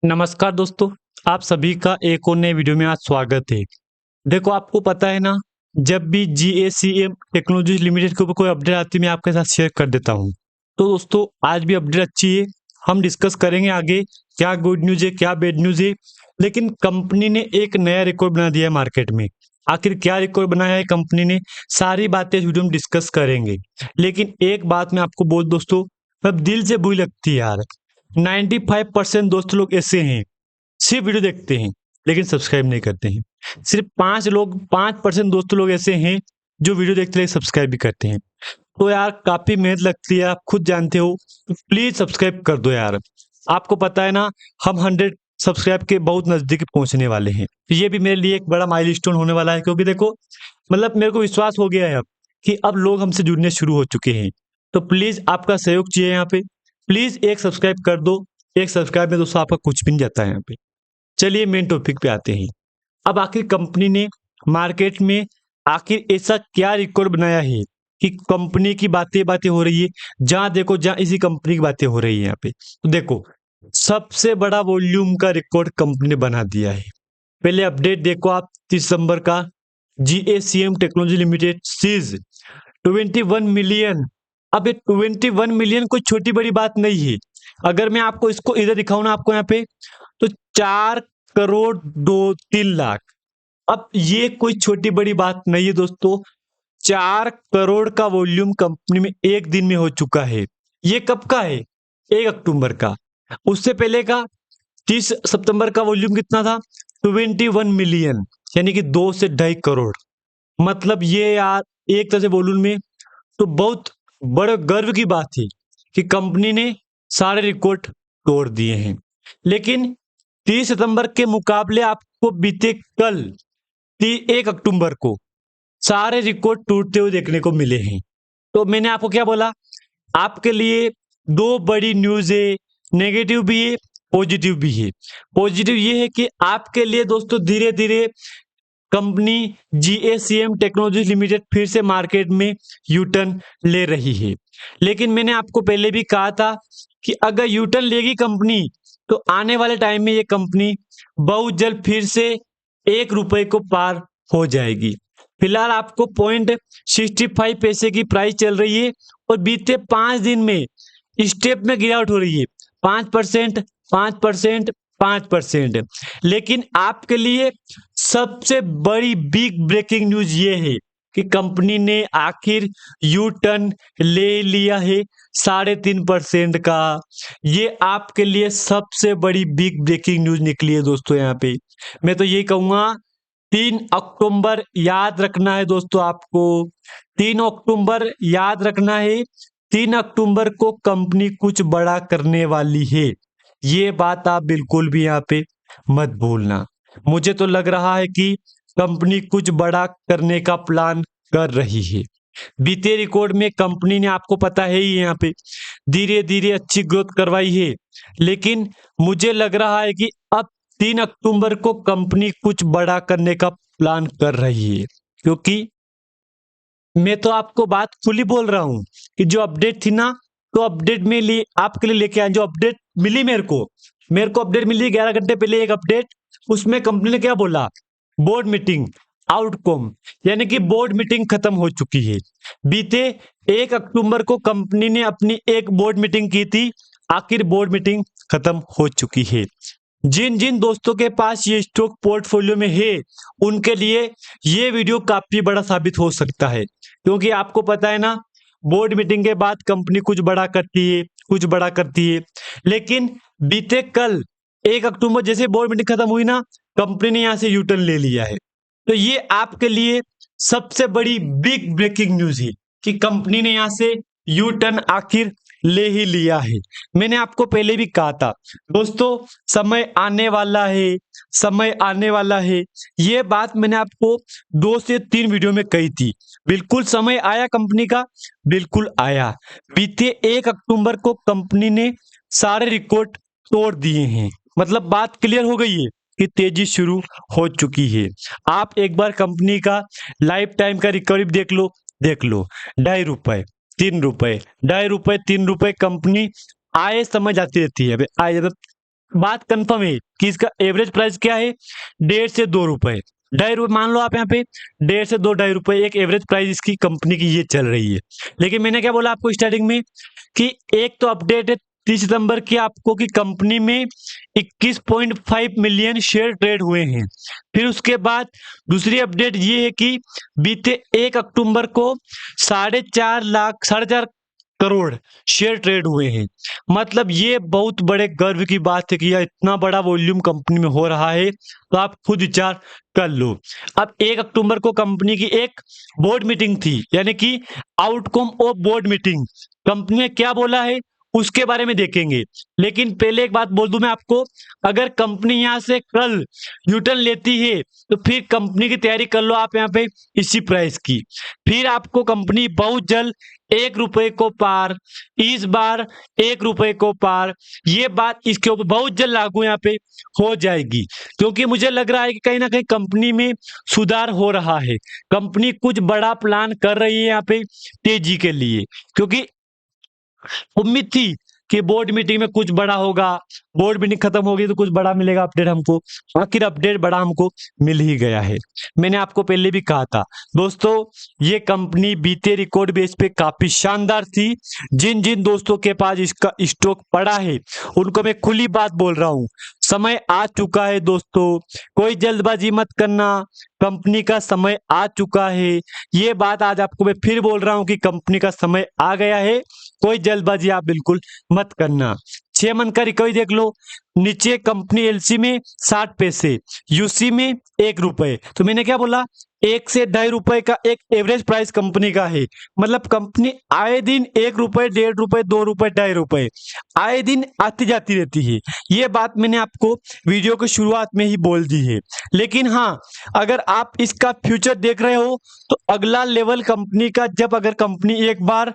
नमस्कार दोस्तों, आप सभी का एक और नए वीडियो में आज स्वागत है। देखो आपको पता है ना, जब भी जीएसीएम टेक्नोलॉजीज लिमिटेड के ऊपर कोई अपडेट आती है मैं आपके साथ शेयर कर देता हूँ। तो दोस्तों आज भी अपडेट अच्छी है, हम डिस्कस करेंगे आगे क्या गुड न्यूज़ है क्या बैड न्यूज़ है। लेकिन कंपनी ने एक नया रिकॉर्ड बना दिया है मार्केट में। आखिर क्या रिकॉर्ड बनाया है कंपनी ने, सारी बातें इस वीडियो में डिस्कस करेंगे। लेकिन एक बात मैं आपको बोल दोस्तों, अब दिल से बुरी लगती है यार। 95% दोस्त लोग ऐसे हैं, सिर्फ वीडियो देखते हैं लेकिन सब्सक्राइब नहीं करते हैं। सिर्फ 5% दोस्त लोग ऐसे हैं जो वीडियो देखते हैं सब्सक्राइब भी करते हैं। तो यार काफी मेहनत लगती है, आप खुद जानते हो, तो प्लीज सब्सक्राइब कर दो यार। आपको पता है ना, हम 100 सब्सक्राइब के बहुत नजदीक पहुंचने वाले हैं। तो ये भी मेरे लिए एक बड़ा माइलस्टोन होने वाला है, क्योंकि देखो मतलब मेरे को विश्वास हो गया है अब कि अब लोग हमसे जुड़ने शुरू हो चुके हैं। तो प्लीज आपका सहयोग चाहिए यहाँ पे। प्लीज एक सब्सक्राइब कर दो। एक सब्सक्राइब में दोस्तों आपका कुछ भी नहीं जाता है यहाँ पे। चलिए मेन टॉपिक पे आते हैं। अब आखिर कंपनी ने मार्केट में आखिर ऐसा क्या रिकॉर्ड बनाया है कि कंपनी की बातें बातें हो रही है। जहां देखो जहां इसी कंपनी की बातें हो रही है यहाँ पे। तो देखो, सबसे बड़ा वॉल्यूम का रिकॉर्ड कंपनी ने बना दिया है। पहले अपडेट देखो आप, 30 दिसंबर का। जीएसीएम टेक्नोलॉजी लिमिटेड सीज 21 मिलियन। अब ये 21 मिलियन कोई छोटी बड़ी बात नहीं है। अगर मैं आपको इसको इधर दिखाऊं ना आपको यहाँ पे, तो 4 करोड़ 2 3 लाख। अब ये कोई छोटी बड़ी बात नहीं है दोस्तों। 4 करोड़ का वॉल्यूम कंपनी में एक दिन में हो चुका है। ये कब का है? 1 अक्टूबर का। उससे पहले का 30 सितंबर का वॉल्यूम कितना था? 21 मिलियन, यानी कि 2 से 2.5 करोड़। मतलब ये यार एक तरह से वॉल्यूम में तो बहुत बड़े गर्व की बात है कि कंपनी ने सारे रिकॉर्ड तोड़ दिए हैं। लेकिन 30 सितंबर के मुकाबले आपको बीते कल 1 अक्टूबर को सारे रिकॉर्ड टूटते हुए देखने को मिले हैं। तो मैंने आपको क्या बोला, आपके लिए दो बड़ी न्यूज है, नेगेटिव भी है पॉजिटिव भी है। पॉजिटिव ये है कि आपके लिए दोस्तों धीरे धीरे कंपनी जीएसीएम टेक्नोलॉजी लिमिटेड फिर से मार्केट में यू टर्न ले रही है। लेकिन मैंने आपको पहले भी कहा था कि अगर यू टर्न लेगी कंपनी, तो आने वाले टाइम में ये कंपनी बहुत जल्द फिर से 1 रुपए को पार हो जाएगी। फिलहाल आपको 0.65 पैसे की प्राइस चल रही है और बीते 5 दिन में स्टेप में गिरावट हो रही है। 5%, 5%, 5%। लेकिन आपके लिए सबसे बड़ी बिग ब्रेकिंग न्यूज ये है कि कंपनी ने आखिर यू टर्न ले लिया है 3.5% का। ये आपके लिए सबसे बड़ी बिग ब्रेकिंग न्यूज निकली है दोस्तों। यहाँ पे मैं तो ये कहूंगा, 3 अक्टूबर याद रखना है दोस्तों आपको। 3 अक्टूबर याद रखना है। 3 अक्टूबर को कंपनी कुछ बड़ा करने वाली है। ये बात आप बिल्कुल भी यहाँ पे मत भूलना। मुझे तो लग रहा है कि कंपनी कुछ बड़ा करने का प्लान कर रही है। बीते रिकॉर्ड में कंपनी ने, आपको पता है ही, यहाँ पे धीरे धीरे अच्छी ग्रोथ करवाई है। लेकिन मुझे लग रहा है कि अब 3 अक्टूबर को कंपनी कुछ बड़ा करने का प्लान कर रही है। क्योंकि मैं तो आपको बात खुली बोल रहा हूं कि जो अपडेट थी ना, तो अपडेट में लिए आपके लिए लेके आए। जो अपडेट मिली मेरे को अपडेट मिली 11 घंटे पहले एक अपडेट। उसमें कंपनी ने क्या बोला, बोर्ड मीटिंग आउटकम, यानी कि बोर्ड मीटिंग खत्म हो चुकी है। बीते 1 अक्टूबर को कंपनी ने अपनी एक बोर्ड मीटिंग की थी। आखिर बोर्ड मीटिंग खत्म हो चुकी है। जिन जिन दोस्तों के पास ये स्टॉक पोर्टफोलियो में है, उनके लिए ये वीडियो काफी बड़ा साबित हो सकता है। क्योंकि आपको पता है ना, बोर्ड मीटिंग के बाद कंपनी कुछ बड़ा करती है, कुछ बड़ा करती है। लेकिन बीते कल 1 अक्टूबर जैसे बोर्ड मीटिंग खत्म हुई ना, कंपनी ने यहां से यू टर्न ले लिया है। तो ये आपके लिए सबसे बड़ी बिग ब्रेकिंग न्यूज है कि कंपनी ने यहां से यू टर्न आखिर ले ही लिया है। मैंने आपको पहले भी कहा था दोस्तों, समय आने वाला है, समय आने वाला है। ये बात मैंने आपको 2 से 3 वीडियो में कही थी। बिल्कुल समय आया कंपनी का, बिल्कुल आया। बीते 1 अक्टूबर को कंपनी ने सारे रिकॉर्ड तोड़ दिए हैं। मतलब बात क्लियर हो गई है कि तेजी शुरू हो चुकी है। आप एक बार कंपनी का लाइफ टाइम का रिकवरी देख लो, देख लो। 2.5 रुपए, 3 रुपए, 2.5 रुपए, 3 रुपए कंपनी आए समय जाती रहती है। आए बात कंफर्म है कि इसका एवरेज प्राइस क्या है, 1.5 से 2 रुपए, 2.5 रुपए मान लो आप यहाँ पे, 1.5 से 2.5 रुपए एक एवरेज प्राइस इसकी कंपनी की ये चल रही है। लेकिन मैंने क्या बोला आपको स्टार्टिंग में कि एक तो अपडेट है 30 सितंबर की आपको कि कंपनी में 21.5 मिलियन शेयर ट्रेड हुए हैं। फिर उसके बाद दूसरी अपडेट ये है कि बीते 1 अक्टूबर को 4.5 करोड़ शेयर ट्रेड हुए हैं। मतलब ये बहुत बड़े गर्व की बात है कि यह इतना बड़ा वॉल्यूम कंपनी में हो रहा है, तो आप खुद विचार कर लो। अब 1 अक्टूबर को कंपनी की एक बोर्ड मीटिंग थी, यानी कि outcome of board meeting, company ने क्या बोला है उसके बारे में देखेंगे। लेकिन पहले एक बात बोल दूं मैं आपको, अगर कंपनी यहां से कल यूटर्न लेती है तो फिर कंपनी की तैयारी कर लो आप यहाँ पे इसी प्राइस की। फिर आपको कंपनी बहुत जल्द 1 रुपए को पार, इस बार 1 रुपए को पार, ये बात इसके ऊपर बहुत जल्द लागू यहाँ पे हो जाएगी। क्योंकि मुझे लग रहा है कि कहीं ना कहीं कंपनी में सुधार हो रहा है, कंपनी कुछ बड़ा प्लान कर रही है यहाँ पे तेजी के लिए। क्योंकि उम्मीद थी कि बोर्ड मीटिंग में कुछ बड़ा होगा, बोर्ड मीटिंग खत्म होगी तो कुछ बड़ा मिलेगा अपडेट हमको, आखिर अपडेट बड़ा हमको मिल ही गया है। मैंने आपको पहले भी कहा था दोस्तों, ये कंपनी बीते रिकॉर्ड बेस पे काफी शानदार थी। जिन जिन दोस्तों के पास इसका स्टॉक पड़ा है उनको मैं खुली बात बोल रहा हूँ, समय आ चुका है दोस्तों, कोई जल्दबाजी मत करना, कंपनी का समय आ चुका है। ये बात आज आपको मैं फिर बोल रहा हूँ कि कंपनी का समय आ गया है, कोई जल्दबाजी आप बिल्कुल मत करना। 6 मंथ का रिकवरी देख लो, नीचे कंपनी एलसी में 60 पैसे, यूसी में 1 रुपए। तो मैंने क्या बोला, 1 से 2.5 रुपए का एक एवरेज प्राइस कंपनी का है। मतलब कंपनी आए दिन 1 रुपए, 1.5 रुपए, 2 रुपए, 2.5 रुपए आए दिन आती जाती रहती है। ये बात मैंने आपको वीडियो की शुरुआत में ही बोल दी है। लेकिन हाँ, अगर आप इसका फ्यूचर देख रहे हो तो अगला लेवल कंपनी का, जब अगर कंपनी एक बार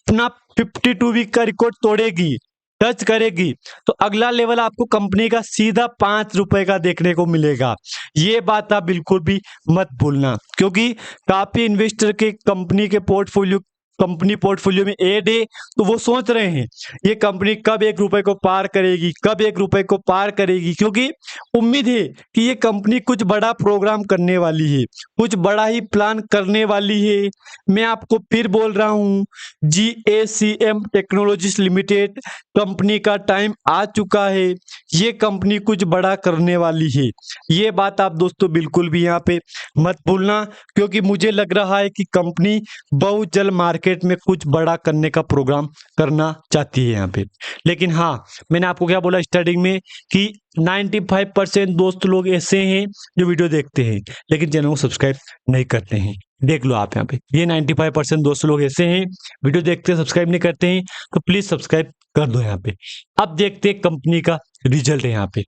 अपना 52 वीक का रिकॉर्ड तोड़ेगी, टच करेगी, तो अगला लेवल आपको कंपनी का सीधा 5 रुपए का देखने को मिलेगा। ये बात आप बिल्कुल भी मत भूलना, क्योंकि काफी इन्वेस्टर के कंपनी पोर्टफोलियो में ऐड है, तो वो सोच रहे हैं ये कंपनी कब 1 रुपए को पार करेगी, कब 1 रुपए को पार करेगी। क्योंकि उम्मीद है कि ये कंपनी कुछ बड़ा प्रोग्राम करने वाली है, कुछ बड़ा ही प्लान करने वाली है। मैं आपको फिर बोल रहा हूँ, GACM टेक्नोलॉजीज लिमिटेड कंपनी का टाइम आ चुका है, ये कंपनी कुछ बड़ा करने वाली है। ये बात आप दोस्तों बिल्कुल भी यहाँ पे मत भूलना, क्योंकि मुझे लग रहा है कि कंपनी बहुत जल्द मार्केट में कुछ बड़ा करने का प्रोग्राम करना चाहती है यहाँ पे। लेकिन हाँ, मैंने आपको क्या बोला स्टार्टिंग में कि 95% दोस्त लोग ऐसे हैं जो वीडियो देखते हैं लेकिन चैनल को सब्सक्राइब नहीं करते हैं। देख लो आप यहाँ पे, ये 95% दोस्त लोग ऐसे हैं, वीडियो देखते हैं सब्सक्राइब नहीं करते हैं, तो प्लीज सब्सक्राइब कर दो यहाँ पे। अब देखते हैं कंपनी का रिजल्ट है यहाँ पे।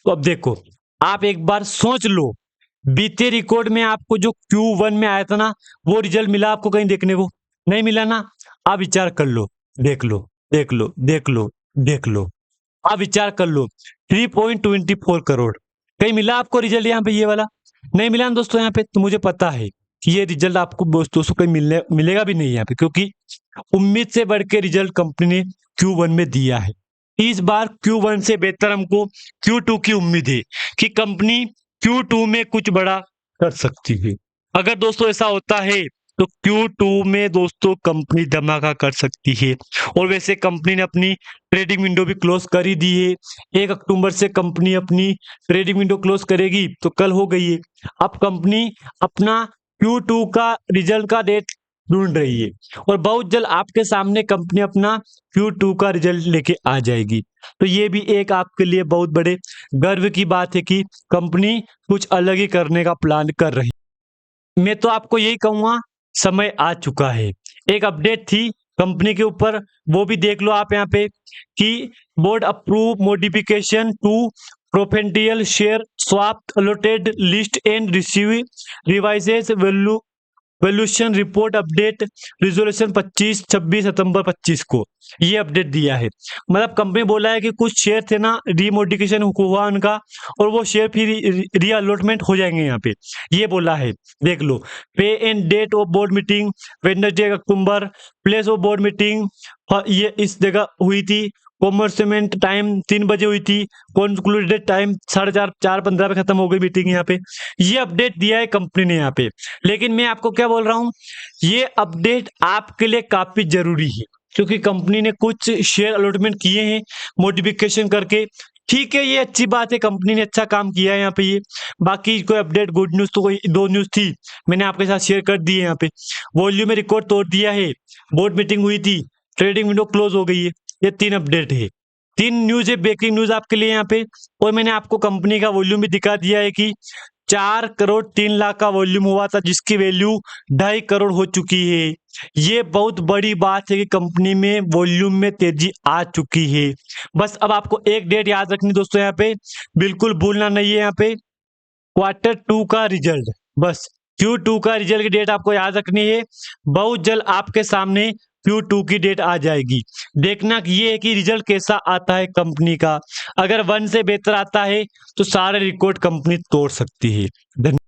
तो अब देखो, आप एक बार सोच लो, बीते रिकॉर्ड में आपको जो Q1 में आया था ना, वो रिजल्ट मिला आपको कहीं देखने को? नहीं मिला ना। आप विचार कर लो, देख लो, देख लो, देख लो, देख लो, आप विचार कर लो, 3.24 करोड़ कहीं मिला आपको रिजल्ट यहाँ पे? ये वाला नहीं मिला ना दोस्तों यहाँ पे। तो मुझे पता है कि ये रिजल्ट आपको दोस्तों कहीं मिलेगा भी नहीं यहाँ पे, क्योंकि उम्मीद से बढ़ के रिजल्ट कंपनी ने Q1 में दिया है। इस बार Q1 से बेहतर हमको Q2 की उम्मीद है कि कंपनी Q2 में कुछ बड़ा कर सकती है। अगर दोस्तों ऐसा होता है तो Q2 में दोस्तों कंपनी धमाका कर सकती है। और वैसे कंपनी ने अपनी ट्रेडिंग विंडो भी क्लोज कर ही दी है। 1 अक्टूबर से कंपनी अपनी ट्रेडिंग विंडो क्लोज करेगी, तो कल हो गई है। अब कंपनी अपना Q2 का रिजल्ट का डेट ढूंढ रही है और बहुत जल्द आपके सामने कंपनी अपना Q2 का रिजल्ट लेके आ जाएगी। तो ये भी एक आपके लिए बहुत बड़े गर्व की बात है कि कंपनी कुछ अलग ही करने का प्लान कर रही है। मैं तो आपको यही कहूंगा, समय आ चुका है। एक अपडेट थी कंपनी के ऊपर, वो भी देख लो आप यहाँ पे कि board approve modification to preferential share swap allotted list and receive revises valuation report update resolution 26 सितंबर 25 को ये अपडेट दिया है। मतलब कंपनी बोला है कि कुछ शेयर थे ना, रीमोडिफिकेशन हुआ उनका, और वो शेयर फिर रीअलॉटमेंट हो जाएंगे यहाँ पे, ये बोला है। देख लो, पे and date of board meeting Wednesday October, place of board meeting और ये इस जगह हुई थी। कॉमर्समेंट टाइम 3 बजे हुई थी। कंक्लूडेड टाइम 4:15 पे खत्म हो गई मीटिंग। यहाँ पे ये अपडेट दिया है कंपनी ने यहाँ पे। लेकिन मैं आपको क्या बोल रहा हूँ, ये अपडेट आपके लिए काफी जरूरी है, क्योंकि कंपनी ने कुछ शेयर अलॉटमेंट किए हैं मॉडिफिकेशन करके। ठीक है, ये अच्छी बात है, कंपनी ने अच्छा काम किया है यहाँ पे। ये बाकी कोई अपडेट गुड न्यूज तो कोई 2 न्यूज थी, मैंने आपके साथ शेयर कर दी है। यहाँ पे वॉल्यूम में रिकॉर्ड तोड़ दिया है, बोर्ड मीटिंग हुई थी, ट्रेडिंग विंडो क्लोज हो गई है। ये 3 अपडेट है, 3 न्यूज है, ब्रेकिंग न्यूज आपके लिए यहाँ पे। और मैंने आपको कंपनी का वॉल्यूम भी दिखा दिया है कि 4 करोड़ 3 लाख का वॉल्यूम हुआ था, जिसकी वैल्यू 2.5 करोड़ हो चुकी है। ये बहुत बड़ी बात है कि कंपनी में वॉल्यूम में तेजी आ चुकी है। बस अब आपको एक डेट याद रखनी दोस्तों, यहाँ पे बिल्कुल भूलना नहीं है। यहाँ पे Q2 का रिजल्ट, बस Q2 का रिजल्ट की डेट आपको याद रखनी है। बहुत जल्द आपके सामने Q2 की डेट आ जाएगी। देखना कि ये है कि रिजल्ट कैसा आता है कंपनी का। अगर 1 से बेहतर आता है तो सारे रिकॉर्ड कंपनी तोड़ सकती है। धन्यवाद।